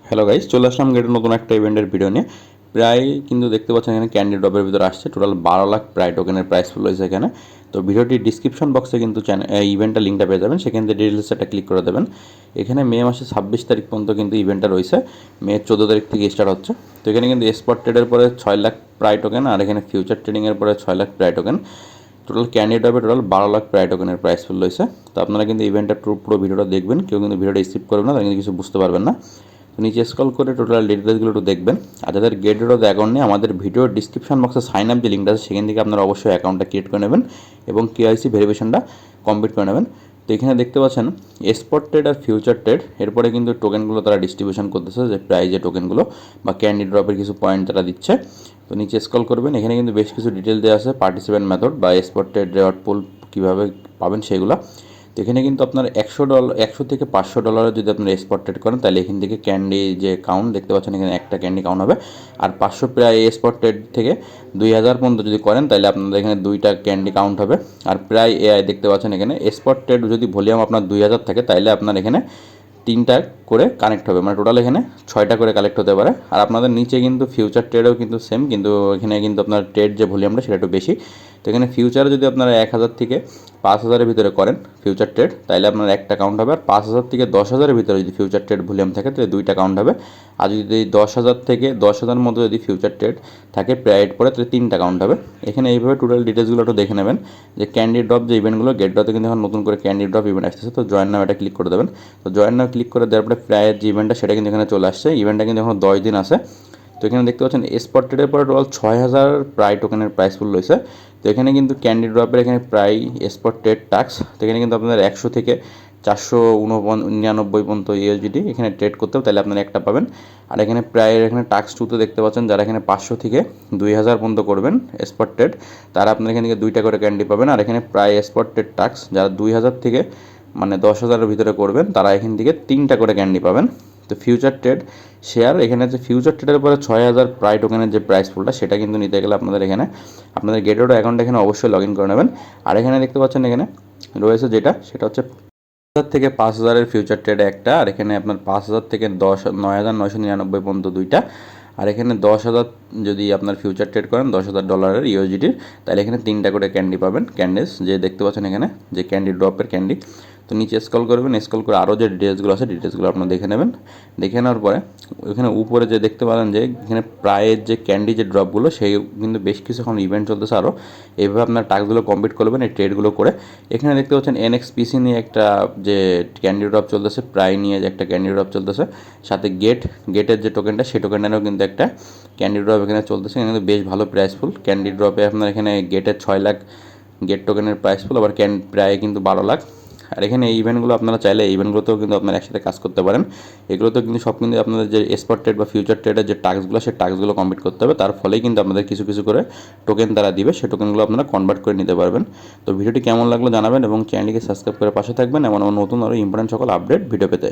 Hello guys, চলে আসলাম গেটের নতুন একটা ইভেন্টের ভিডিও নিয়ে। প্রায় কিন্তু দেখতে পাচ্ছেন এখানে ক্যান্ডি ড্রপের ভিতরে আসছে টোটাল 12 লাখ প্রায় টোকেনের প্রাইস ফুল হয়েছে এখানে। তো ভিডিওটির ডিসক্রিপশন বক্সে কিন্তু ইভেন্টের লিঙ্কটা পেয়ে যাবেন, সেখান থেকে ডিটেলসটা ক্লিক করে দেবেন। এখানে মে মাসের 26 তারিখ পর্যন্ত কিন্তু ইভেন্টটা রয়েছে, মে 14 তারিখ থেকে স্টার্ট হচ্ছে। তো এখানে কিন্তু স্পট ট্রেডের পরে 6 লাখ প্রায় টোকেন, আর এখানে ফিউচার ট্রেডিংয়ের পরে 6 লাখ প্রায় টোকেন। টোটাল ক্যান্ডি ড্রপে টোটাল 12 লাখ প্রায় টোকেনের প্রাইস ফুল রয়েছে। তো আপনারা কিন্তু ইভেন্টের পুরো ভিডিওটা দেখবেন, কেউ কিন্তু ভিডিওটা স্কিপ করবেন না, তারা কিন্তু কিছু বুঝতে পারবেন না। তো নিচে স্ক্রল করে টোটাল ডিটেলসগুলো একটু দেখবেন। আর যাদের গেট ডট অ্যাকাউন্ট নেই, আমাদের ভিডিওর ডিসক্রিপশন বক্সে সাইন আপ যে লিঙ্কটা আছে সেখান থেকে আপনারা অবশ্যই অ্যাকাউন্টটা ক্রিয়েট করে নেবেন এবং কেওয়াইসি ভেরিফিকেশনটা কমপ্লিট করে নেবেন। তো এখানে দেখতে পাচ্ছেন স্পট ট্রেড আর ফিউচার ট্রেড, এরপরে কিন্তু টোকেনগুলো তারা ডিস্ট্রিবিউশন করতেছে, যে প্রাইজে টোকেনগুলো বা ক্যান্ডি ড্রপের কিছু পয়েন্ট তারা দিচ্ছে। তো নিচে স্ক্রল করবেন, এখানে কিন্তু বেশ কিছু ডিটেল দেওয়া আছে, পার্টিসিপেন্ট মেথড বা স্পট ট্রেড রেওয়ার্ড পুল কীভাবে পাবেন সেগুলো। তো এখানে কিন্তু আপনার $100 থেকে $500 যদি আপনার স্পট ট্রেড করেন, তাহলে এখান থেকে ক্যান্ডি যে কাউন্ট দেখতে পাচ্ছেন এখানে একটা ক্যান্ডি কাউন্ট হবে। আর 500 প্রায় স্পট ট্রেড থেকে 2000 পর্যন্ত যদি করেন, তাহলে আপনাদের এখানে 2টা ক্যান্ডি কাউন্ট হবে। আর প্রায় এআই দেখতে পাচ্ছেন এখানে স্পট ট্রেড যদি ভলিউম আপনার 2000 থাকে, তাহলে আপনার এখানে 3টা করে কানেক্ট হবে, মানে টোটাল এখানে 6টা করে কালেক্ট হতে পারে। আর আপনাদের নিচে কিন্তু ফিউচার ট্রেডও কিন্তু সেম, কিন্তু এখানে কিন্তু আপনার ট্রেড যে ভলিউমটা সেটা একটু বেশি। তো এখানে ফিউচারে যদি আপনারা 1000 থেকে 5000-এর ভিতরে করেন ফিউচার ট্রেড, তাহলে আপনার একটা কাউন্ট হবে। আর 5000 থেকে 10,000-এর ভিতরে যদি ফিউচার ট্রেড ভলিউম থাকে, তাহলে 2টা কাউন্ট হবে। আর যদি 10,000 থেকে 10,000 মধ্যে যদি ফিউচার ট্রেড থাকে প্রাইড পরে, তাহলে 3টা কাউন্ট হবে। এখানে এইভাবে টোটাল ডিটেলসগুলো একটু দেখে নেবেন। যে ক্যান্ডি ড্রপ যে ইভেন্টগুলো, গেট ড্রপে কিন্তু এখন নতুন করে ক্যান্ডি ড্রপ ইভেন্ট আসতেছে। তো জয়েন নাও এটা ক্লিক করে দেবেন। তো জয়েন নাও ক্লিক করে দেওয়ার পরে প্রায়ের যে ইভেন্টটা সেটা কিন্তু এখানে চলে আসছে। ইভেন্টটা কিন্তু এখন 10 দিন আছে। তো এখানে দেখতে পাচ্ছেন স্পট ট্রেডের পরে টোটাল 6000 প্রায় টোকেনের প্রাইস ফুল রয়েছে। তো এখানে কিন্তু ক্যান্ডি ড্রপের এখানে প্রায় স্পট ট্রেড টাক্স, তো এখানে কিন্তু আপনাদের 100 থেকে 499 পর্যন্ত ইউএসডিটি এখানে ট্রেড করতে হবে, তাহলে আপনারা একটা পাবেন। আর এখানে প্রায় এখানে টাক্স টুতে দেখতে পাচ্ছেন যারা এখানে 500 থেকে 2000 পর্যন্ত করবেন স্পট ট্রেড, তারা আপনার এখান থেকে 2টা করে ক্যান্ডি পাবেন। আর এখানে প্রায় স্পট ট্রেড টাক্স যারা 2000 থেকে মানে 10,000-এর ভিতরে করবেন, তারা এখান থেকে 3টা করে ক্যান্ডি পাবেন। তো ফিউচার ট্রেড শেয়ার, এখানে যে ফিউচার ট্রেডের পরে 6000 প্রায় টোকেনের যে প্রাইস ফুলটা, সেটা কিন্তু নিতে গেলে আপনাদের এখানে আপনাদের গেটওড অ্যাকাউন্ট এখানে অবশ্যই লগ ইন করে নেবেন। আর এখানে দেখতে পাচ্ছেন এখানে রয়েছে সেটা হচ্ছে 5000 থেকে 5000-এর ফিউচার ট্রেড একটা। আর এখানে আপনার 5000 থেকে 9999 পর্যন্ত 2টা। আর এখানে 10,000 যদি আপনার ফিউচার ট্রেড করেন $10,000 ইউএসডিটির, তাহলে এখানে 3টা করে ক্যান্ডি পাবেন। ক্যান্ডিস যে দেখতে পাচ্ছেন এখানে যে ক্যান্ডি ড্রপের ক্যান্ডি। তো নিচে স্ক্রল করবেন, স্ক্রল করে আরও যে ডিটেলসগুলো আছে ডিটেলসগুলো আপনারা দেখে নেবেন। দেখে নেওয়ার পরে ওইখানে উপরে যে দেখতে পারেন যে এখানে প্রায়ের যে ক্যান্ডি যে ড্রপগুলো, সেই কিন্তু বেশ কিছু এখন ইভেন্ট চলতেছে আরও। এইভাবে আপনার টাস্কগুলো কমপ্লিট করবেন এই ট্রেডগুলো করে। এখানে দেখতে পাচ্ছেন এনএক্সপিসি নিয়ে একটা যে ক্যান্ডি ড্রপ চলতেছে, প্রায় নিয়ে যে একটা ক্যান্ডি ড্রপ চলতেছে, সাথে গেটের যে টোকেনটা সেই টোকেনটারও কিন্তু একটা ক্যান্ডি ড্রপ এখানে চলতেছে। এখানে কিন্তু বেশ ভালো প্রাইসফুল ক্যান্ডি ড্রপে আপনার এখানে গেটের 6 লাখ গেট টোকেনের প্রাইসফুল, আবার প্রায় কিন্তু 12 লাখ। আর এখানে এই ইভেন্টগুলো আপনারা চাইলে এই ইভেন্টগুলোতেও কিন্তু আপনারা একসাথে কাজ করতে পারেন। এগুলোতেও কিন্তু সব কিন্তু আপনাদের যে স্পট ট্রেড বা ফিউচার ট্রেডের যে টাস্কগুলো, সেই টাস্কগুলো কমপ্লিট করতে হবে। তার ফলেই কিন্তু আপনাদের কিছু কিছু করে টোকেন তারা দিবে, সেই টোকেনগুলো আপনারা কনভার্ট করে নিতে পারবেন। তো ভিডিওটি কেমন লাগলো জানাবেন এবং চ্যানেলটিকে সাবস্ক্রাইব করে পাশে থাকবেন এমন নতুন আরও ইম্পর্টেন্ট সকল আপডেট ভিডিও পেতে।